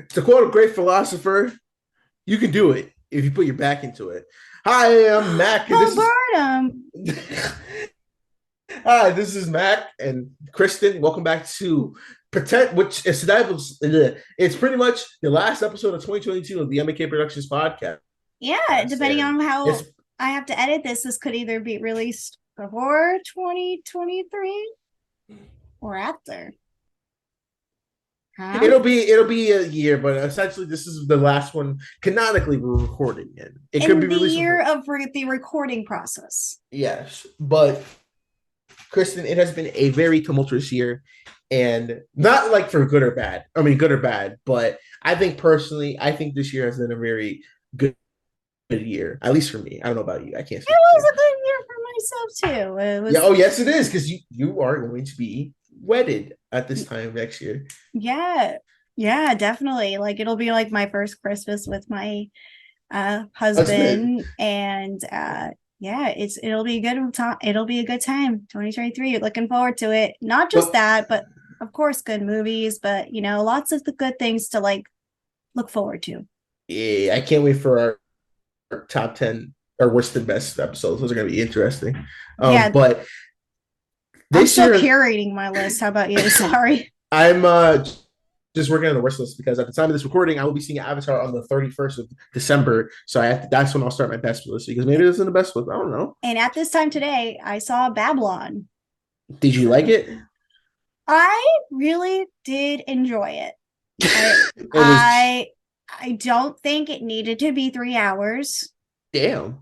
To quote a great philosopher, you can do it if you put your back into it. Hi, I'm Mac, and Bo this is Burnham. hi, this is Mac and Kristen. Welcome back to Pretend, which is it's pretty much the last episode of 2022 of the M&K Productions Podcast. Yeah, depending And on it's how I have to edit this, this could either be released before 2023 or after. Huh? it'll be a year, but essentially this is the last one canonically we're recording in. It could be In the released year before. of the recording process. Yes, but Kristen, it has been a very tumultuous year, and not like for good or bad. I mean, good or bad, but I think personally, I think this year has been a very good year, at least for me. I don't know about you. I can't It speak for was you. a good year for myself too. It Yeah. was, Oh, yes, it is because you are going to be wedded at this time next year. yeah, yeah, definitely. Like it'll be like my first Christmas with my Husband. husband, and yeah, it'll be a good time. It'll be a good time. 2023. Looking forward to it. Not just But that, but of course, good movies. But lots of the good things to like look forward to. yeah, I can't wait for our top 10 or worst and best episodes. Those are going to be interesting. Yeah, But I'm this still year, curating my list. How about you? Sorry. I'm just working on the worst list because at the time of this recording, I will be seeing Avatar on the 31st of December. So that's when I'll start my best list because maybe this isn't the best list. I don't know. And at this time today, I saw Babylon. Did you like it? I really did enjoy it. I It was I I don't think it needed to be 3 hours. damn.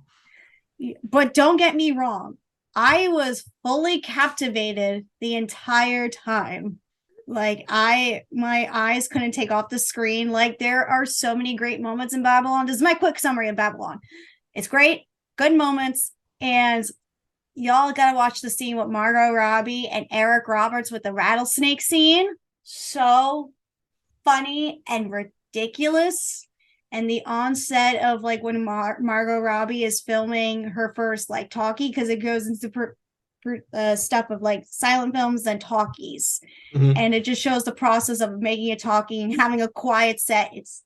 But don't get me wrong, I was fully captivated the entire time. Like my eyes couldn't take off the screen. Like there are so many great moments in Babylon. This is my quick summary of Babylon. It's great, good moments, and y'all gotta watch the scene with Margot Robbie and Eric Roberts with the rattlesnake scene. So funny and ridiculous. And the onset of like when Margot Robbie is filming her first like talkie, because it goes into stuff of like silent films and talkies, Mm-hmm. and it just shows the process of making a talkie and having a quiet set. It's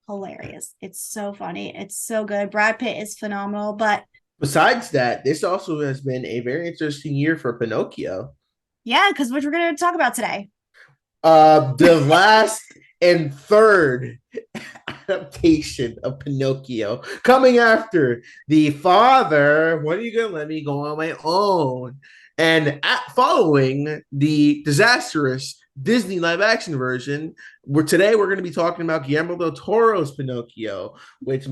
hilarious. It's so funny. It's so good. Brad Pitt is phenomenal. But Besides that, this also has been a very interesting year for Pinocchio. yeah, because which we're going to talk about today. The last and third adaptation of Pinocchio coming after the father. When are you gonna let me go on my own? And following the disastrous Disney live action version, we're going to be talking about Guillermo del Toro's Pinocchio, which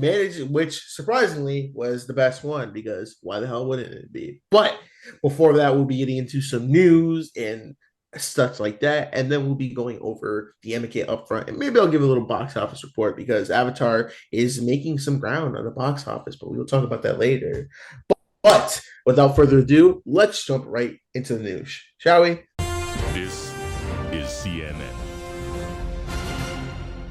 surprisingly was the best one because why the hell wouldn't it be? But before that, we'll be getting into some news and stuff like that. And then we'll be going over the M&K upfront. And maybe I'll give a little box office report because Avatar is making some ground on the box office, but we will talk about that later. But without further ado, let's jump right into the news, shall we? This is CNN.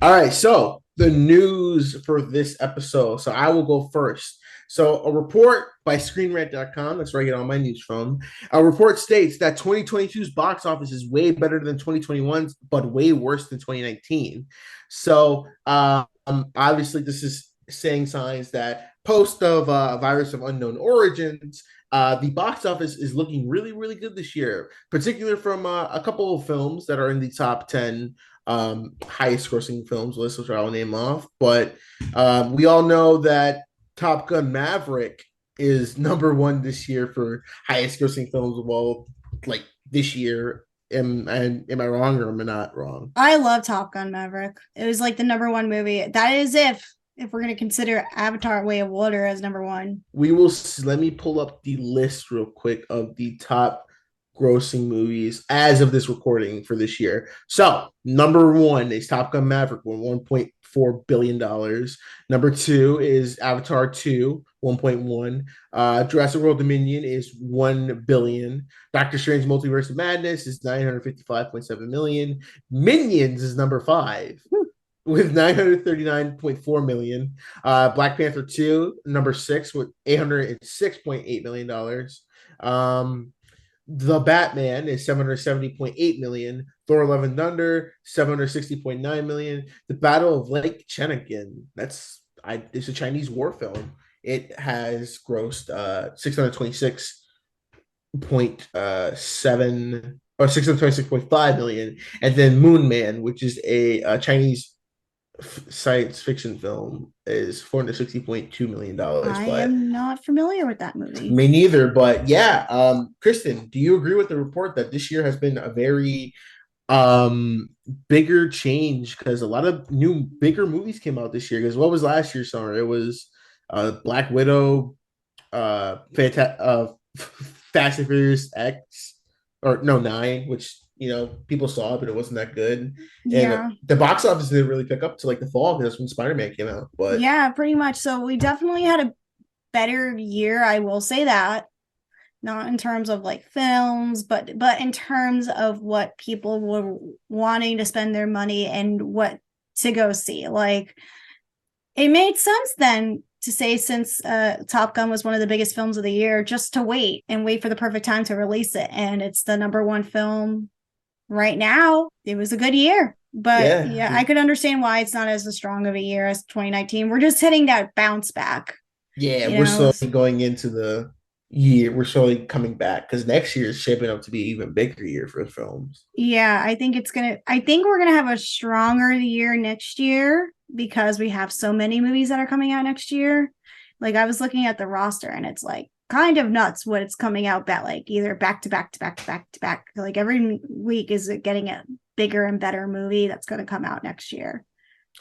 All right, so the news for this episode. So I will go first. So a report by ScreenRant.com, that's where I get all my news from. A report states that 2022's box office is way better than 2021's, but way worse than 2019. So obviously this is saying signs that post of virus of unknown origins, the box office is looking really, really good this year, particularly from a couple of films that are in the top 10 highest grossing films list, which I'll name off. But we all know that Top Gun Maverick is number one this year for highest grossing films of all, like this year. Am I wrong or am I not wrong? I love Top Gun Maverick. It was like the number one movie. That is if we're going to consider Avatar Way of Water as number one. We will let me pull up the list real quick of the top grossing movies as of this recording for this year. So, number one is Top Gun Maverick with $1.4 billion. Number two is Avatar 2, 1.1. Jurassic World Dominion is 1 billion. Doctor Strange Multiverse of Madness is 955.7 million. Minions is number five with 939.4 million. Black Panther 2, number six with $806.8 million. The Batman is 770.8 million. Thor: Love and Thunder 760.9 million. The Battle of Lake Chenegan, it's a Chinese war film. It has grossed 626.7 or 626.5 million. And then Moon Man, which is a Chinese science fiction film, is $460.2 million. I But am not familiar with that movie. me neither. But yeah, Kristen, do you agree with the report that this year has been a very bigger change, because a lot of new bigger movies came out this year? Because what was last year's summer? It was Black Widow, Fast and Furious X, or no, 9, which people saw, but it wasn't that good. Yeah. And the box office didn't really pick up to like the fall, because that's when Spider-Man came out. But Yeah, pretty much. So we definitely had a better year, I will say that. Not in terms of like films, but in terms of what people were wanting to spend their money and what to go see. Like, it made sense then to say, since Top Gun was one of the biggest films of the year, just to wait for the perfect time to release it. And it's the number one film right now. It was a good year. But yeah, I could understand why it's not as strong of a year as 2019. We're just hitting that bounce back. Yeah, we're slowly going into the year. We're slowly coming back, because next year is shaping up to be an even bigger year for films. Yeah, I think we're gonna have a stronger year next year, because we have so many movies that are coming out next year. Like, I was looking at the roster, and it's like kind of nuts what it's coming out like either back to back to back to back to back. Like, every week is getting a bigger and better movie that's going to come out next year.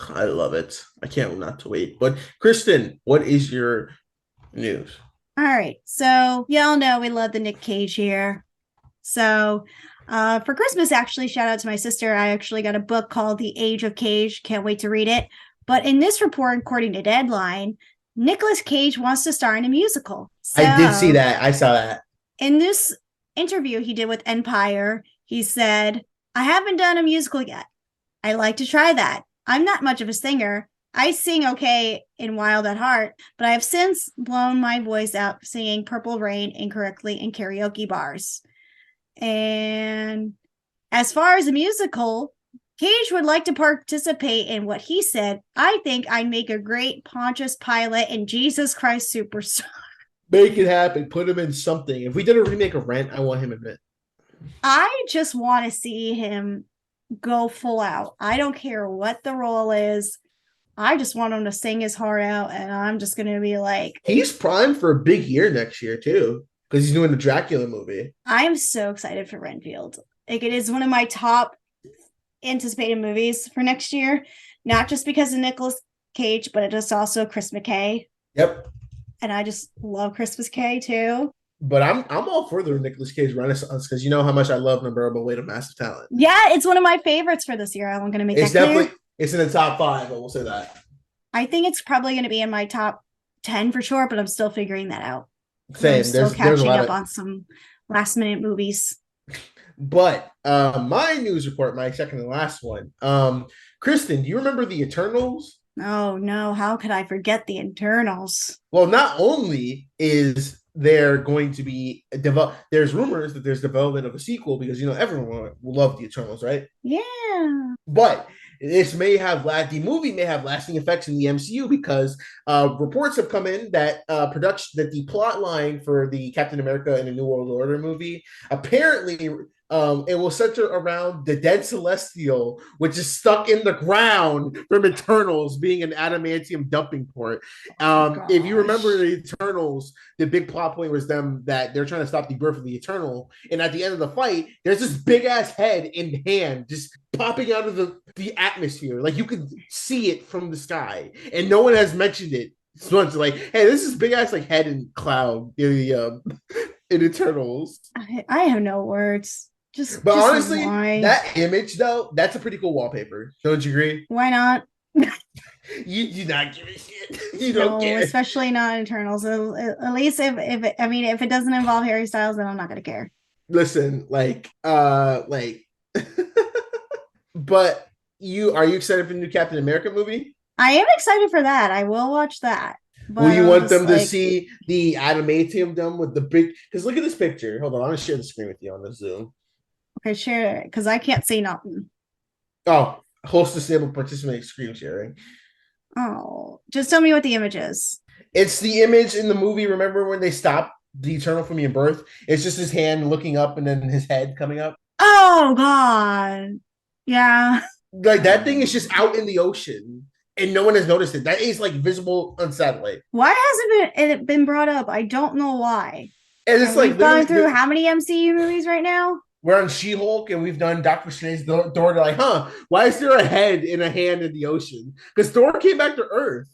I love it. I can't not to wait. But Kristen, what is your news? All right. So y'all know we love the Nick Cage here. So for Christmas, actually, shout out to my sister. I actually got a book called The Age of Cage. Can't wait to read it. But in this report, according to Deadline, Nicolas Cage wants to star in a musical. So, I did see that. I saw that. In this interview he did with Empire, he said, "I haven't done a musical yet. I like to try that. I'm not much of a singer. I sing okay in Wild at Heart, but I have since blown my voice out singing Purple Rain incorrectly in karaoke bars." And as far as a musical, Cage would like to participate in what he said, "I think I'd make a great Pontius Pilate and Jesus Christ Superstar." Make it happen. Put him in something. If we did a remake of Rent, I want him in it. I just want to see him go full out. I don't care what the role is. I just want him to sing his heart out, and I'm just going to be like... He's primed for a big year next year, too, because he's doing the Dracula movie. I'm so excited for Renfield. Like, it is one of my top anticipated movies for next year, not just because of Nicolas Cage, but it is also Chris McKay. Yep. And I just love Chris McKay, too. But I'm all for the Nicolas Cage Renaissance, because you know how much I love Unbearable Weight of Massive Talent. Yeah, it's one of my favorites for this year. I'm going to make that clear. It's in the top 5, but we'll say that. I think it's probably going to be in my top 10 for sure, but I'm still figuring that out. Same. I'm still catching up on some last minute movies. But my news report, my second and last one. Kristen, do you remember the Eternals? Oh no, how could I forget the Eternals? Well, not only is there going to be there's rumors that there's development of a sequel, because everyone will love the Eternals, right? Yeah. But the movie may have lasting effects in the MCU, because reports have come in that the plot line for the Captain America and the New World Order movie, apparently it will center around the dead Celestial, which is stuck in the ground from Eternals being an adamantium dumping port. If you remember the Eternals, the big plot point was that they're trying to stop the birth of the Eternal, and at the end of the fight, there's this big ass head in hand just popping out of the atmosphere, like you could see it from the sky, and no one has mentioned it. So it's like, hey, this is big ass like head and cloud in Eternals. I have no words. But honestly, that image though, that's a pretty cool wallpaper. Don't you agree? Why not? you not give a shit. You don't care. Especially not Eternals. At least if it doesn't involve Harry Styles, then I'm not gonna care. Listen, but are you excited for the new Captain America movie? I am excited for that. I will watch that. But Will you I'm want just them to like, see the adamantium dome with the big? Because look at this picture. Hold on, I'm gonna share the screen with you on the Zoom. okay, share it because I can't see nothing. Oh, host disabled participant screen sharing. Oh, just tell me what the image is. It's the image in the movie. Remember when they stopped the Eternal from your birth? It's just his hand looking up and then his head coming up. Oh God. Yeah. Like that thing is just out in the ocean and no one has noticed it. That is like visible on satellite. Why hasn't it been brought up? I don't know why. And it's And like we've gone through literally how many MCU movies right now? we're on She-Hulk and we've done Doctor Strange's Thor. They're like, huh? Why is there a head and a hand in the ocean? Because Thor came back to Earth.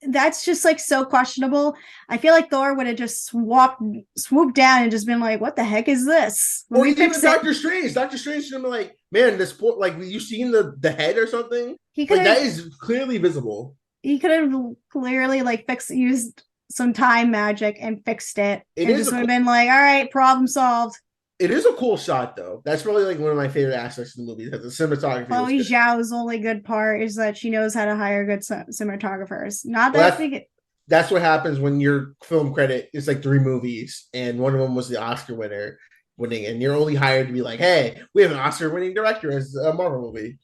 That's just like so questionable. I feel like Thor would have just swooped down and just been like, "What the heck is this?" Or even Doctor Strange. Doctor Strange should have been like, man, this poor, like you seen the head or something? He could like have. that is clearly visible. He could have clearly like used some time magic and fixed it. It and is just would have been like, all right, problem solved. It is a cool shot though. That's probably like one of my favorite aspects of the movie. Because the cinematography. Chloe Zhao's only good part is that she knows how to hire good cinematographers. Not Well, that that's what happens when your film credit is like 3 movies and one of them was the Oscar winning, and you're only hired to be like, hey, we have an Oscar winning director as a Marvel movie.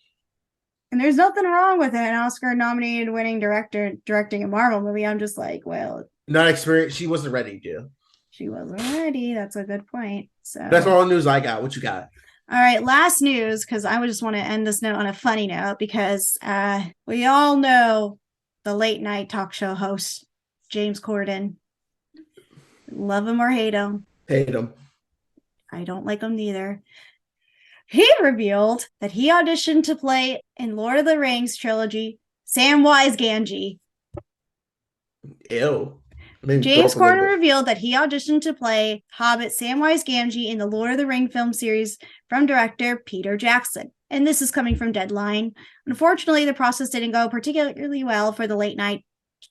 And there's nothing wrong with an Oscar nominated winning director directing a Marvel movie. I'm just like, well, not experienced. She wasn't ready to. She wasn't ready. That's a good point. So that's all the news I got. What you got? All right, last news, because I would just want to end this note on a funny note, because we all know the late night talk show host, James Corden. Love him or hate him. Hate him. I don't like him neither. He revealed that he auditioned to play in Lord of the Rings trilogy Samwise Gamgee. Ew. James Corden revealed that he auditioned to play Hobbit Samwise Gamgee in the Lord of the Ring film series from director Peter Jackson. And this is coming from Deadline. Unfortunately, the process didn't go particularly well for the Late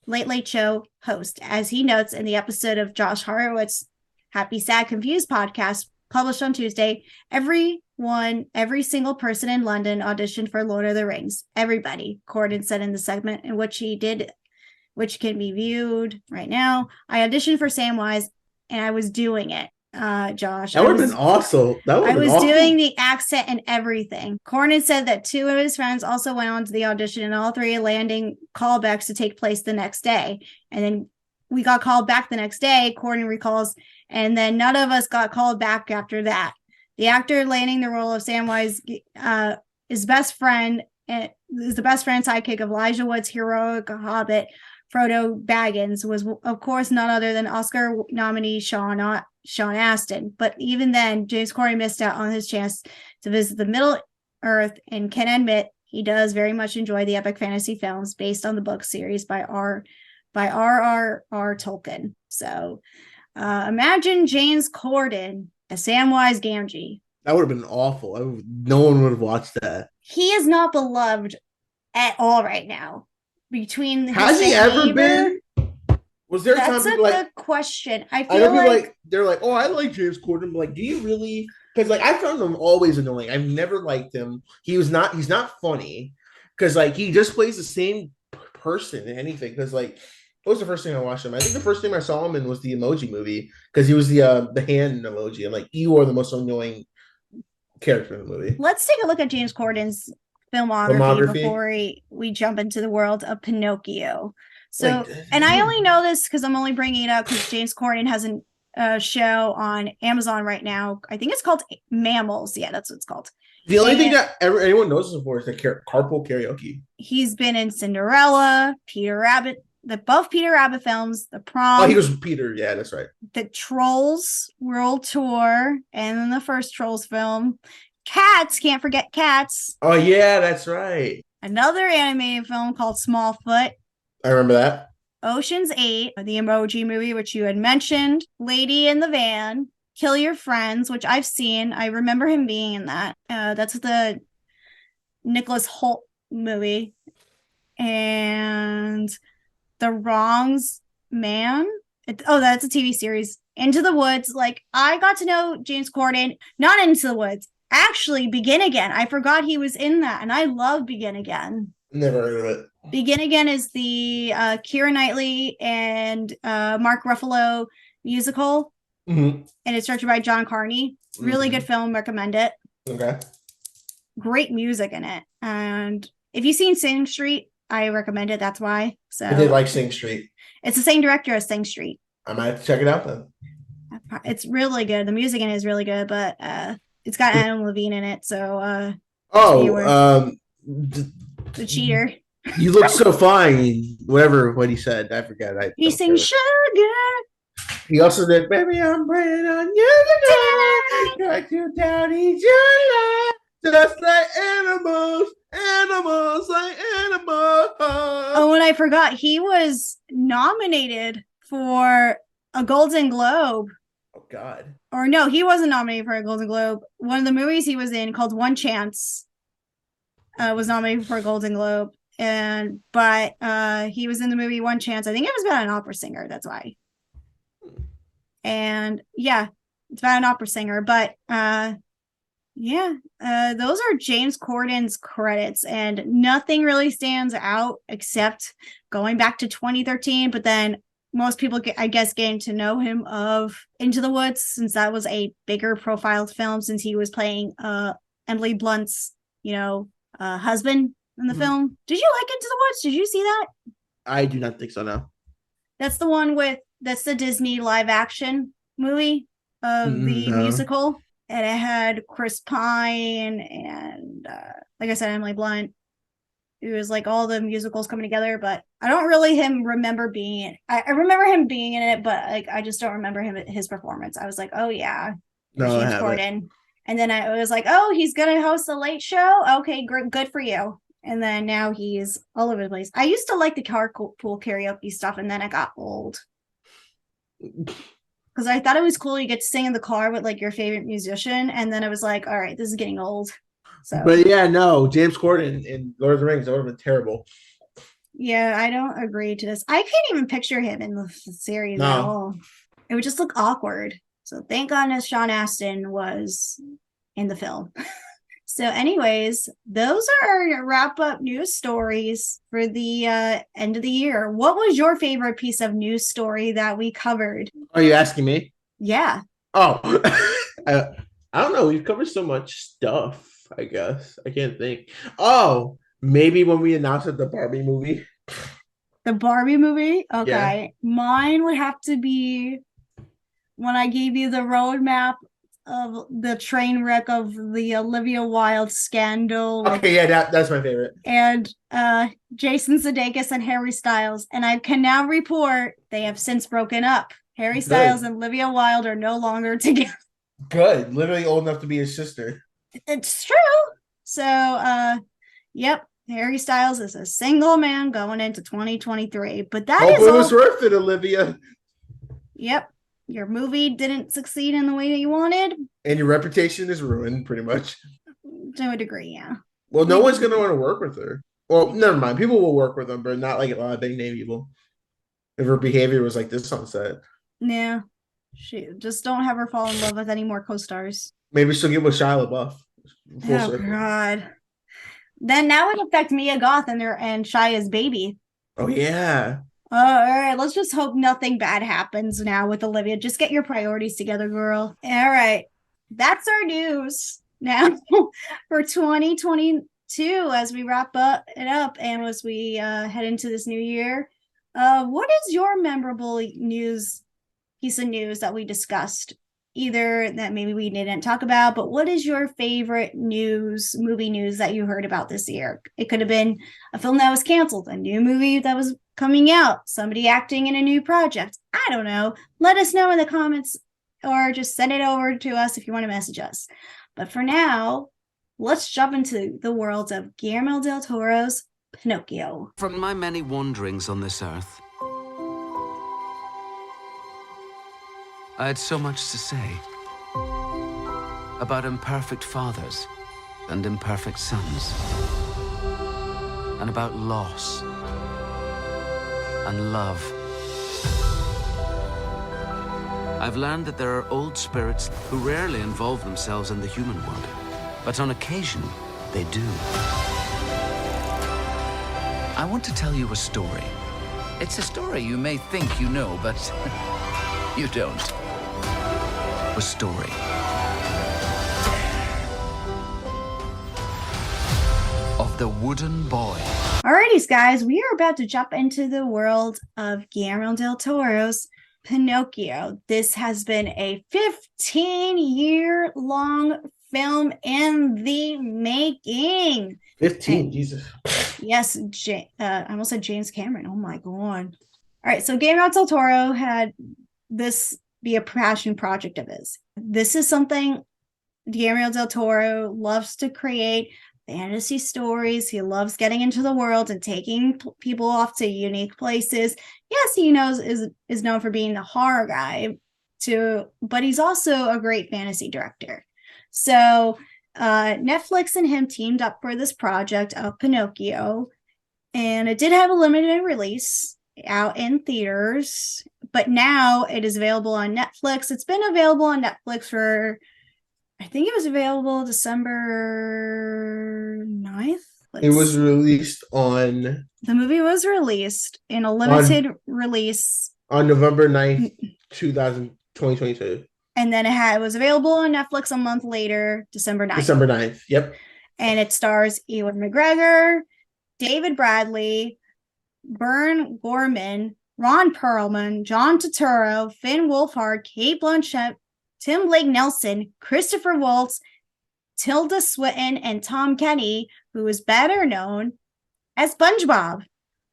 Late Show host, as he notes in the episode of Josh Horowitz's Happy, Sad, Confused podcast published on Tuesday. Every single person in London auditioned for Lord of the Rings. Everybody, Corden said in the segment in which he did, which can be viewed right now. I auditioned for Samwise and I was doing it, Josh. That would have been awesome. I was doing the accent and everything. Corden said that 2 of his friends also went on to the audition and all 3 landing callbacks to take place the next day. And then we got called back the next day, Corden recalls, and then none of us got called back after that. The actor landing the role of Samwise is the best friend sidekick of Elijah Wood's heroic hobbit, Frodo Baggins, was of course none other than Oscar nominee Sean Astin. But even then, James Corden missed out on his chance to visit the Middle Earth and can admit he does very much enjoy the epic fantasy films based on the book series by R.R.R. Tolkien. So imagine James Corden as Samwise Gamgee. That would have been awful. No one would have watched that. He is not beloved at all right now. Has he ever been? Was there a time that's a good question. I know people like they're like, oh, I like James Corden, but like, do you really? Because like I found him always annoying. I've never liked him. He's not funny because like he just plays the same person in anything. Because like, what was the first thing I watched him? I think the first thing I saw him in was the Emoji Movie because he was the hand emoji. And like, you are the most annoying character in the movie. Let's take a look at James Corden's filmography before we jump into the world of Pinocchio. So, and I only know this because I'm only bringing it up because James Corden has a show on Amazon right now. I think it's called Mammals. Yeah, that's what it's called. The only thing that anyone knows him for is the carpool karaoke. He's been in Cinderella, Peter Rabbit, both Peter Rabbit films, The Prom. Oh, he was Peter. Yeah, that's right. The Trolls World Tour, and then the first Trolls film. Cats, can't forget Cats. Oh, yeah, that's right. Another animated film called Smallfoot. I remember that. Ocean's 8, the Emoji Movie, which you had mentioned. Lady in the Van. Kill Your Friends, which I've seen. I remember him being in that. That's the Nicholas Hoult movie. And The Wrongs Man. That's a TV series. Into the Woods. Like, I got to know James Corden, not Into the Woods. Actually, Begin Again. I forgot he was in that, and I love Begin Again. Never heard of it. Begin Again is the Keira Knightley and Mark Ruffalo musical, and it's directed by John Carney. Really good film. Recommend it. Okay. Great music in it. And if you've seen Sing Street, I recommend it. That's why. So I did like Sing Street. It's the same director as Sing Street. I might have to check it out then. It's really good. The music in it is really good, but it's got Adam Levine in it. So the cheater. You look so fine. Whatever what he said, I forget. He sings sugar. He also did, baby, I'm praying on you tonight. Got you down, need your life. Just like animals like animals. Oh, and I forgot, he was nominated for a Golden Globe. Oh, God. Or no, he wasn't nominated for a Golden Globe. One of the movies he was in called One Chance was nominated for a Golden Globe. But he was in the movie One Chance. I think it was about an opera singer. That's why. And yeah, it's about an opera singer. But those are James Corden's credits, and nothing really stands out except going back to 2013. But then most people, I guess, getting to know him of Into the Woods, since that was a bigger profile film, since he was playing Emily Blunt's, husband in the film. Did you like Into the Woods? Did you see that? I do not think so, no. That's the Disney live action movie of the musical. And it had Chris Pine and, like I said, Emily Blunt. It was like all the musicals coming together, but I don't really remember being in it. I remember him being in it, but like I just don't remember his performance. I was like, oh yeah, no, James Corden. And then I was like, oh, he's gonna host a late show. Okay, good for you. And then now he's all over the place. I used to like the carpool karaoke stuff, and then it got old. Because I thought it was cool. You get to sing in the car with like your favorite musician. And then I was like, all right, this is getting old. So, but yeah, no, James Corden in Lord of the Rings, that would have been terrible. Yeah, I don't agree to this. I can't even picture him in the series at all. It would just look awkward. So thank goodness Sean Astin was in the film. So anyways, those are our wrap-up news stories for the end of the year. What was your favorite piece of news story that we covered? Are you asking me? Yeah. Oh, I don't know. We've covered so much stuff, I guess. I can't think. Oh, maybe when we announced the Barbie movie. The Barbie movie? Okay. Yeah. Mine would have to be when I gave you the roadmap of the train wreck of the Olivia Wilde scandal. Okay, yeah, that's my favorite. And Jason Sudeikis and Harry Styles. And I can now report they have since broken up. Harry Styles and Olivia Wilde are no longer together. Good. Literally old enough to be his sister. It's true. So, yep. Harry Styles is a single man going into 2023. But that Hopefully it was worth it, Olivia. Yep. Your movie didn't succeed in the way that you wanted. And your reputation is ruined, pretty much. To a degree, yeah. Well, no one's going to want to work with her. Well, never mind. People will work with them, but not like a lot of big name people. If her behavior was like this on set. Yeah. Just don't have her fall in love with any more co-stars. Maybe she'll get with Shia LaBeouf. God. Then that would affect Mia Goth and Shia's baby. Oh, yeah. All right, let's just hope nothing bad happens now with Olivia. Just get your priorities together, girl. All right, that's our news now for 2022 as we wrap it up and as we head into this new year. What is your memorable piece of news that we discussed? Either that maybe we didn't talk about, but what is your favorite movie news that you heard about this year? It could have been a film that was canceled, a new movie that was coming out, somebody acting in a new project. I don't know. Let us know in the comments or just send it over to us if you want to message us. But for now, let's jump into the world of Guillermo del Toro's Pinocchio. From my many wanderings on this earth, I had so much to say about imperfect fathers and imperfect sons, and about loss and love. I've learned that there are old spirits who rarely involve themselves in the human world, but on occasion, they do. I want to tell you a story. It's a story you may think you know, but you don't. A story of the wooden boy. Alrighty, guys, we are about to jump into the world of Guillermo del Toro's Pinocchio. This has been a 15-year-long film in the making. 15, Jesus. Yes, I almost said James Cameron. Oh my God. All right, so Guillermo del Toro had this be a passion project of his. This is something Guillermo del Toro loves to create. Fantasy stories. He loves getting into the world and taking people off to unique places. Yes, he is known for being the horror guy too, but he's also a great fantasy director. So Netflix and him teamed up for this project of Pinocchio, and it did have a limited release out in theaters, but now it is available on Netflix. It's been available on Netflix for, I think it was available December 9th. It was released on... The movie was released in a limited release. On November 9th, 2022. And then it was available on Netflix a month later, December 9th. December 9th, yep. And it stars Ewan McGregor, David Bradley, Bern Gorman, Ron Perlman, John Turturro, Finn Wolfhard, Kate Blanchett, Tim Blake Nelson, Christopher Waltz, Tilda Swinton, and Tom Kenny, who is better known as SpongeBob.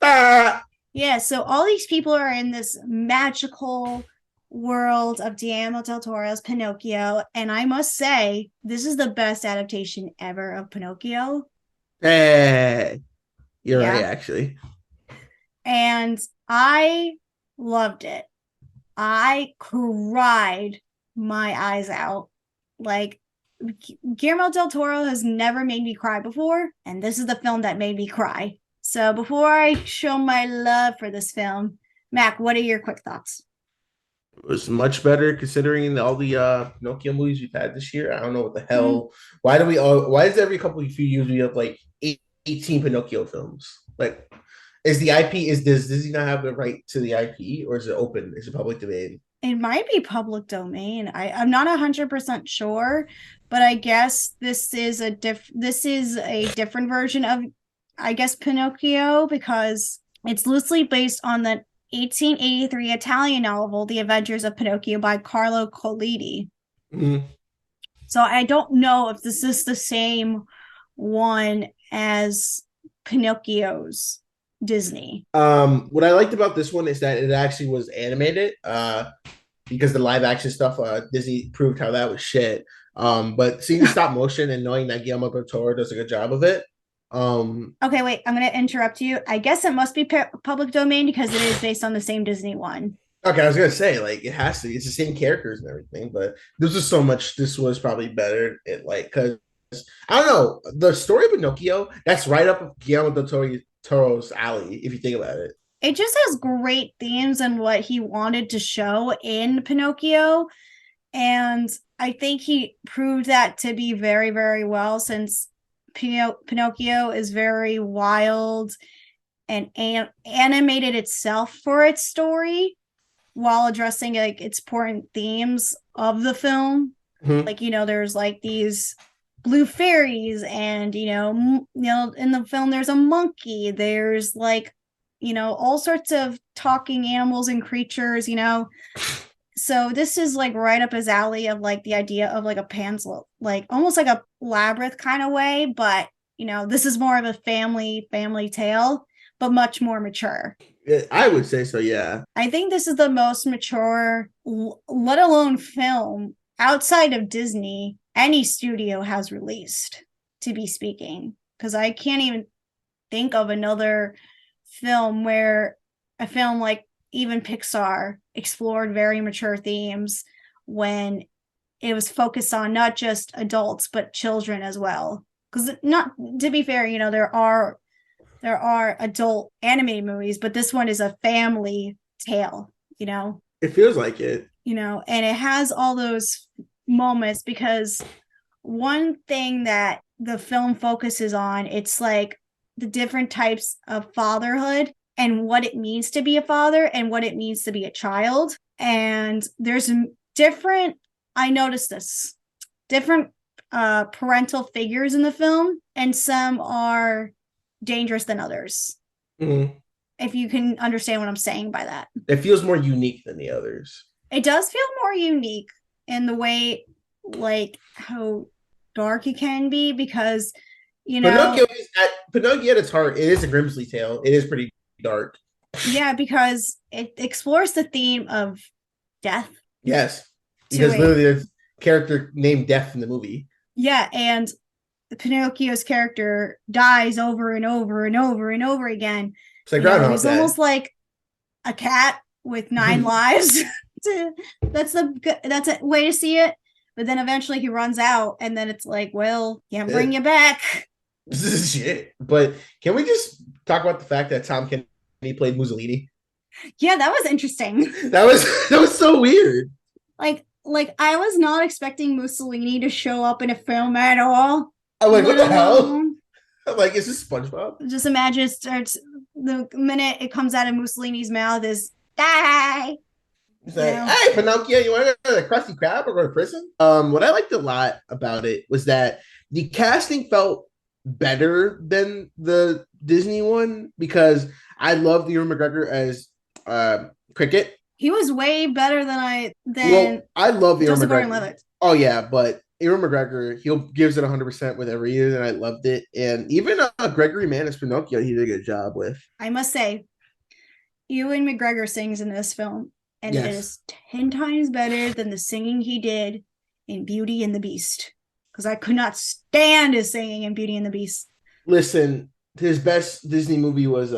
Yeah, so all these people are in this magical world of Guillermo del Toro's Pinocchio, and I must say, this is the best adaptation ever of Pinocchio. Hey, you're right, actually. And I loved it. I cried my eyes out. Like, Guillermo del Toro has never made me cry before, and this is the film that made me cry. So before I show my love for this film, Mac, what are your quick thoughts? It was much better considering all the Pinocchio movies we've had this year. I don't know what the hell. Why is every few years we have like 18 Pinocchio films? Like, does Disney not have the right to the IP, or is it open? Is it public domain? It might be public domain. I'm not 100% sure, but I guess this is a different version of, I guess, Pinocchio, because it's loosely based on the 1883 Italian novel The Adventures of Pinocchio by Carlo Collodi. Mm-hmm. So I don't know if this is the same one as Pinocchio's Disney. What I liked about this one is that it actually was animated, because the live action stuff, Disney proved how that was shit. But seeing the stop motion and knowing that Guillermo del Toro does a good job of it. Okay, wait, I'm going to interrupt you. I guess it must be public domain because it is based on the same Disney one. Okay, I was going to say, like, it has to. It's the same characters and everything, but this was probably better. Because, I don't know, the story of Pinocchio, that's right up Guillermo del Toro's alley, if you think about it. It just has great themes and what he wanted to show in Pinocchio. And I think he proved that to be very, very well, since Pinocchio is very wild and animated itself for its story while addressing like its important themes of the film. Mm-hmm. Like, there's like these blue fairies, and in the film there's a monkey, there's like all sorts of talking animals and creatures, so this is like right up his alley of like the idea of like a Pan's, like almost like a labyrinth kind of way, but this is more of a family tale, but much more mature. I would say so, yeah. I think this is the most mature, let alone film outside of Disney any studio has released, to be speaking, because I can't even think of another film where a film like even Pixar explored very mature themes when it was focused on not just adults but children as well. Because, not to be fair, there are adult animated movies, but this one is a family tale. It feels like it. And it has all those moments, because one thing that the film focuses on, it's like the different types of fatherhood and what it means to be a father and what it means to be a child. And there's different, I noticed this, different parental figures in the film, and some are dangerous than others. Mm-hmm. If you can understand what I'm saying by that. It feels more unique than the others. It does feel more unique in the way, like, how dark it can be, because, you know, Pinocchio at its heart, it is a Grimsley tale. It is pretty dark. Yeah, because it explores the theme of death. Yes, because literally there's a character named Death in the movie. Yeah, and Pinocchio's character dies over and over and over and over again. It's like Groundhog Day. He's almost like a cat with 9 lives. That's a way to see it. But then eventually he runs out, and then it's like, well, can't bring you back. This is shit. But can we just talk about the fact that Tom Kenny played Mussolini? Yeah, that was interesting. That was so weird. Like I was not expecting Mussolini to show up in a film at all. I'm like, what the hell? I'm like, is this SpongeBob? Just imagine it starts, the minute it comes out of Mussolini's mouth is die. He's like, hey, Pinocchio, you want to go to the Krusty Krab or go to prison? What I liked a lot about it was that the casting felt better than the Disney one, because I love Ewan McGregor as Cricket. He was way better than I love Ewan McGregor. Levitt. Oh yeah, but Ewan McGregor, he gives it 100% with every year, and I loved it. And even Gregory Mann as Pinocchio, he did a good job with. I must say, Ewan McGregor sings in this film, and it is 10 times better than the singing he did in Beauty and the Beast. Because I could not stand his singing in Beauty and the Beast. Listen, his best Disney movie was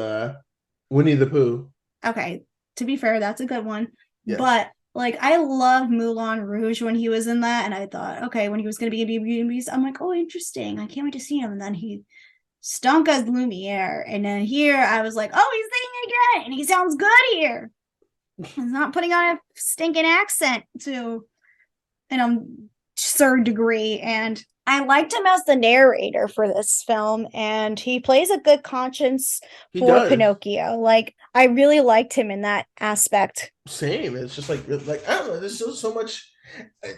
Winnie the Pooh. Okay, to be fair, that's a good one. Yeah. But like, I loved Moulin Rouge when he was in that, and I thought, okay, when he was going to be in Beauty and the Beast, I'm like, oh, interesting. I can't wait to see him. And then he stunk as Lumiere. And then here, I was like, oh, he's singing again, and he sounds good here. He's not putting on a stinking accent to an absurd degree. And I liked him as the narrator for this film, and he plays a good conscience for Pinocchio. Like, I really liked him in that aspect. Same. It's just like I don't know. There's so much.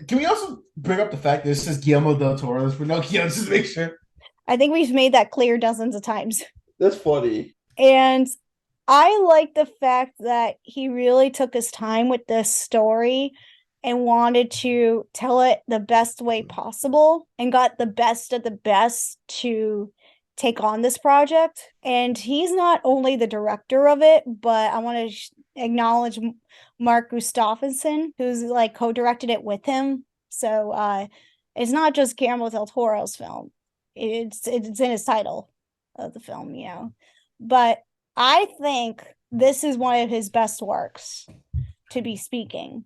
Can we also bring up the fact that this is Guillermo del Toro's Pinocchio? Just to make sure. I think we've made that clear dozens of times. That's funny. And I like the fact that he really took his time with this story and wanted to tell it the best way possible, and got the best of the best to take on this project. And he's not only the director of it, but I want to acknowledge Mark Gustafsson, who's like co-directed it with him. So it's not just Guillermo del Toro's film. It's in his title of the film, you know. But I think this is one of his best works, to be speaking.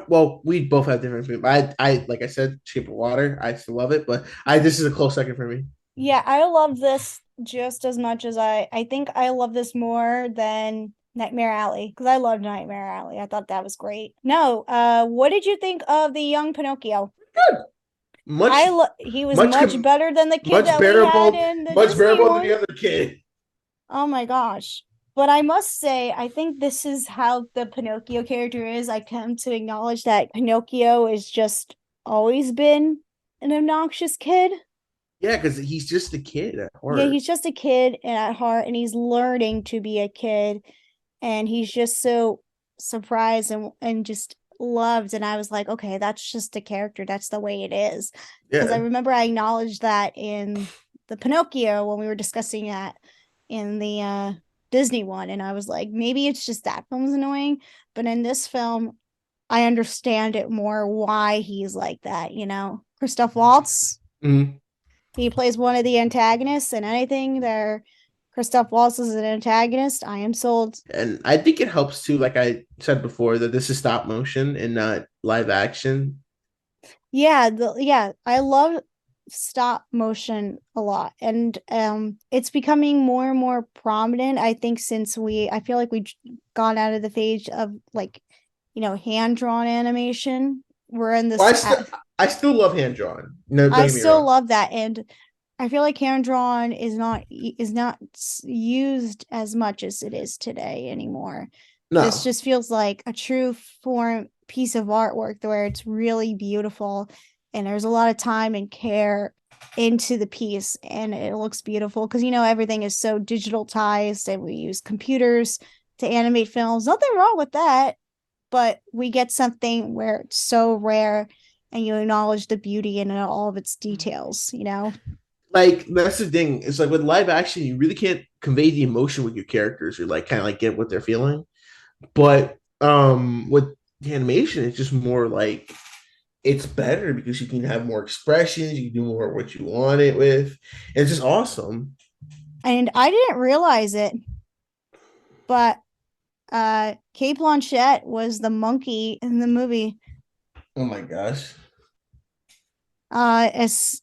Well, we both have different opinions. I like I said, Shape of Water, I still love it, but this is a close second for me. Yeah, I love this just as much as I think I love this more than Nightmare Alley, because I loved Nightmare Alley. I thought that was great. No, what did you think of the young Pinocchio? Good. He was much better than the kid that we had in the much Disney bearable one. than the other kid. Oh my gosh. But I must say, I think this is how the Pinocchio character is. I come to acknowledge that Pinocchio has just always been an obnoxious kid. Yeah, because he's just a kid at heart. Yeah, he's just a kid at heart, and he's learning to be a kid. And he's just so surprised and just loved. And I was like, okay, that's just a character. That's the way it is. Because I remember I acknowledged that in the Pinocchio when we were discussing that in the Disney one, and I was like, maybe it's just that film's annoying, but in this film I understand it more why he's like that, you know. Christoph Waltz, he plays one of the antagonists, and anything there Christoph Waltz is an antagonist, I am sold. And I think it helps too, like I said before, that this is stop motion and not live action. I love stop motion a lot, and it's becoming more and more prominent, I think, since I feel like we got out of the phase of, like, you know, hand-drawn animation. We're in this I still love hand-drawn. No, I still love that, and I feel like hand drawn is not used as much as it is today anymore. This No. just feels like a true form piece of artwork where it's really beautiful and there's a lot of time and care into the piece and it looks beautiful because everything is so digitalized and we use computers to animate films. Nothing wrong with that, but we get something where it's so rare and you acknowledge the beauty in all of its details. Like that's the thing. It's like with live action, you really can't convey the emotion with your characters. You're like kind of like get what they're feeling. But with the animation, it's just more like it's better because you can have more expressions, you can do more what you want it with. It's just awesome. And I didn't realize it, but Kate Blanchett was the monkey in the movie. Oh my gosh. As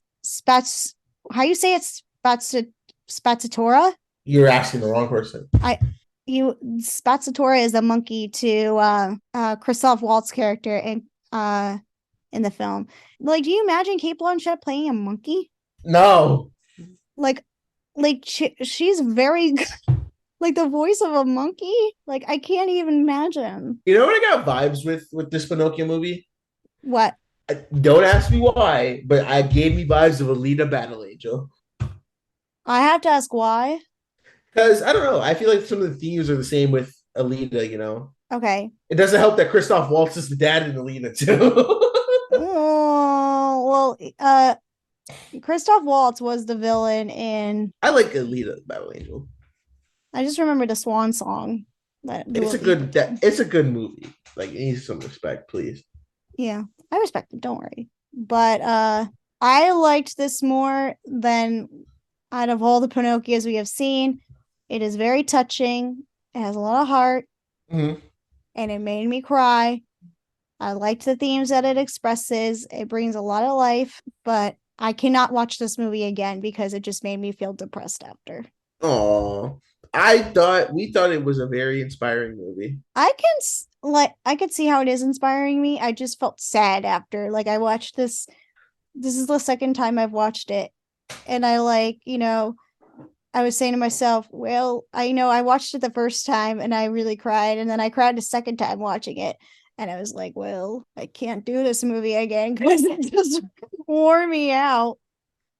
how you say it's Spazzatura? You're asking the wrong person. Spazzatura is a monkey to Christoph Waltz character in the film. Like, do you imagine Kate Blanchett playing a monkey? No. Like she's very like the voice of a monkey. Like, I can't even imagine. You know what I got vibes with this Pinocchio movie? What? Don't ask me why, but I gave me vibes of Alita Battle Angel. I have to ask why. Because I don't know, I feel like some of the themes are the same with Alita. Okay. It doesn't help that Christoph Waltz is the dad in Alita too. Oh, well, Christoph Waltz was the villain in. I like Alita Battle Angel. I just remember the Swan song. It's a good movie. Like, it needs some respect, please. Yeah, I respect it. Don't worry. But I liked this more than out of all the Pinocchios we have seen. It is very touching. It has a lot of heart, Mm-hmm. and it made me cry. I liked the themes that it expresses. It brings a lot of life, but I cannot watch this movie again because it just made me feel depressed after. Oh, we thought it was a very inspiring movie. I could see how it is inspiring me. I just felt sad after. Like, I watched this. This is the second time I've watched it, and I was saying to myself, well, I watched it the first time and I really cried, and then I cried the second time watching it. And I was like, well, I can't do this movie again because it just wore me out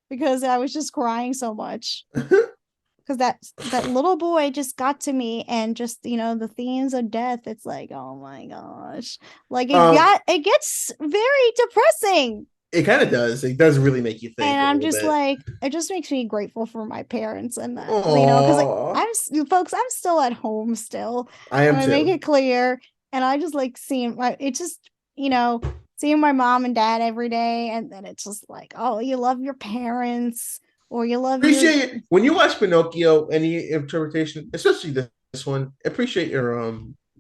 because I was just crying so much. Because that little boy just got to me, and just the themes of death. It's like, oh my gosh, like it gets very depressing. It kind of does. It does really make you think. And I'm just bit. like, it just makes me grateful for my parents and that, Aww. because I'm still at home still. I am too. Make it clear. And I just like seeing seeing my mom and dad every day. And then it's just like, oh, you love your parents, or you love appreciate when you watch Pinocchio, any interpretation, especially this one, appreciate your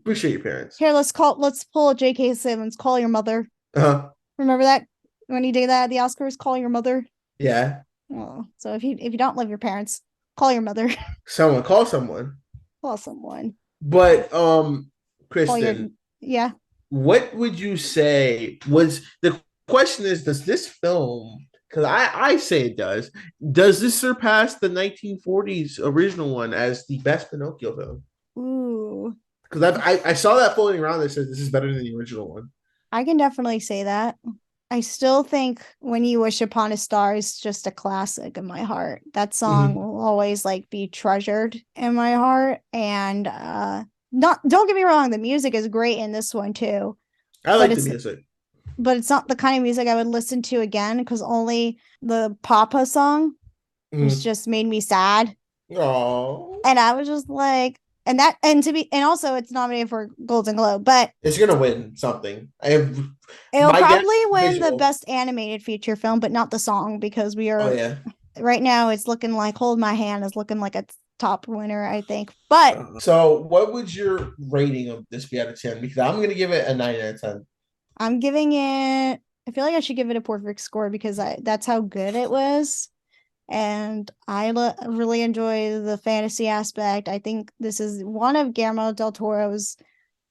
parents. Here, let's pull a J.K. Simmons, call your mother. Uh-huh. Remember that when he did that at the Oscars, call your mother? Yeah. Oh, so if you don't love your parents, call your mother. Call someone. Call someone. But Kristen, yeah. What would you say was the question is, does this film, because I say it does this surpass the 1940s original one as the best Pinocchio film? Ooh. Because I saw that floating around that says this is better than the original one. I can definitely say that. I still think When You Wish Upon a Star is just a classic in my heart. That song will always be treasured in my heart. And don't get me wrong, the music is great in this one too. I like the music. But it's not the kind of music I would listen to again, because only the Papa song was just made me sad. Oh. And I was just like, and also it's nominated for Golden Globe, but it's gonna win something. It'll probably win the best animated feature film, but not the song, because we are. Oh yeah. Right now, it's looking like Hold My Hand is looking like a top winner, I think. But so, what would your rating of this be out of 10? Because I'm gonna give it a 9 out of 10. I'm giving it. I feel like I should give it a perfect score because that's how good it was. And I really enjoy the fantasy aspect. I think this is one of Guillermo del Toro's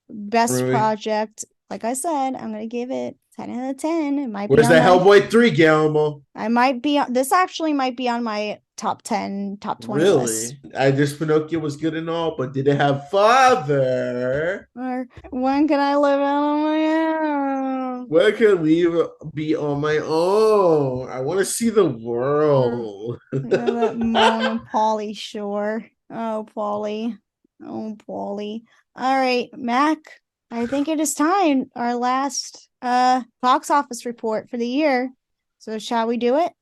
best project. Like I said, I'm going to give it 10 out of 10. It might Where's be that on Hellboy 3, Guillermo? this actually might be on my top 10, top 20 Really? list. This Pinocchio was good and all, but did it have father? Or when can I live out on my own? When can we be on my own? I want to see the world. That Moan and Polly shore. Oh, Polly. Oh, Polly. All right, Mac. I think it is time. Our last box office report for the year. So shall we do it?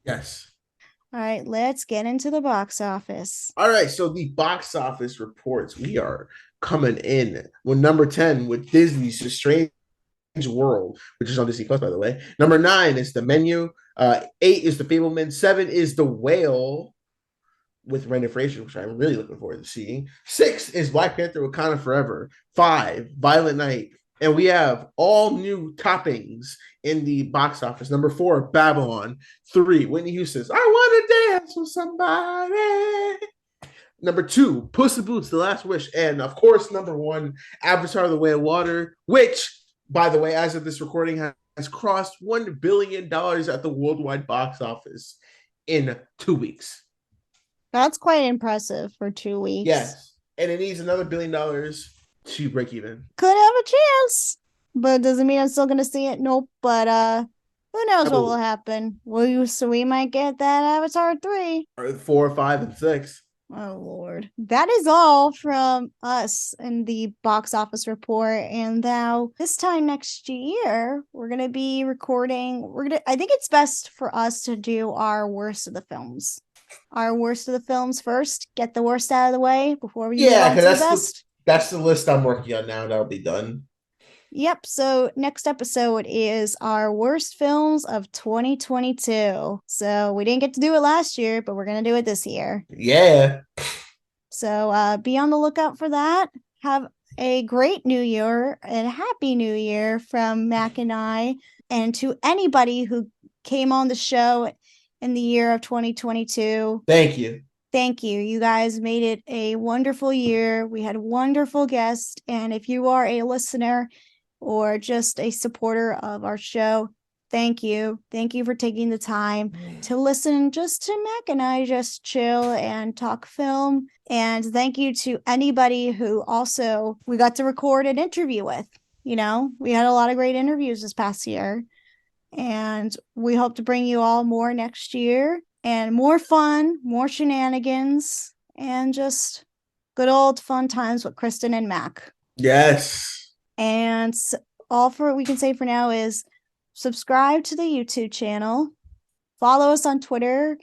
Yes. All right, let's get into the box office. All right, so the box office reports, we are coming in with number 10 with Disney's The Strange World, which is on Disney Plus, by the way. Number 9 is The Menu. 8 is The Fableman. 7 is The Whale with Brendan Fraser, which I'm really looking forward to seeing. 6 is Black Panther Wakanda Forever. 5, Violent Night. And we have all new toppings in the box office. Number 4, Babylon. 3, Whitney Houston's I Want to Dance with Somebody. Number 2, Puss in Boots, The Last Wish. And of course, number 1, Avatar, The Way of Water, which, by the way, as of this recording, has crossed $1 billion at the worldwide box office in 2 weeks. That's quite impressive for 2 weeks. Yes. And it needs another $1 billion to break even. Could have a chance, but doesn't mean I'm still gonna see it. Nope. But who knows what will happen? So we might get that Avatar 3. Or 4, 5, and 6. Oh Lord. That is all from us in the box office report. And now this time next year, we're gonna be recording. I think it's best for us to do our worst of the films. Our worst of the films first. Get the worst out of the way before we move on to the best. That's the list I'm working on now. That'll be done. Yep. So next episode is our worst films of 2022. So we didn't get to do it last year, but we're going to do it this year. Yeah. So be on the lookout for that. Have a great new year and a happy new year from Mac and I. And to anybody who came on the show in the year of 2022. Thank you. Thank you. You guys made it a wonderful year. We had wonderful guests. And if you are a listener or just a supporter of our show, thank you. Thank you for taking the time to listen just to Mac and I just chill and talk film. And thank you to anybody who also we got to record an interview with. You know, we had a lot of great interviews this past year. And we hope to bring you all more next year. And more fun, more shenanigans, and just good old fun times with Kristen and Mac. Yes. And all we can say for now is subscribe to the YouTube channel, follow us on Twitter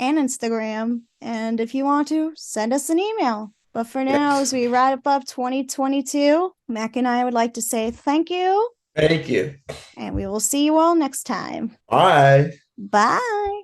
and Instagram, and if you want to, send us an email. But for now, as we wrap up 2022, Mac and I would like to say thank you. Thank you. And we will see you all next time. Bye. Bye.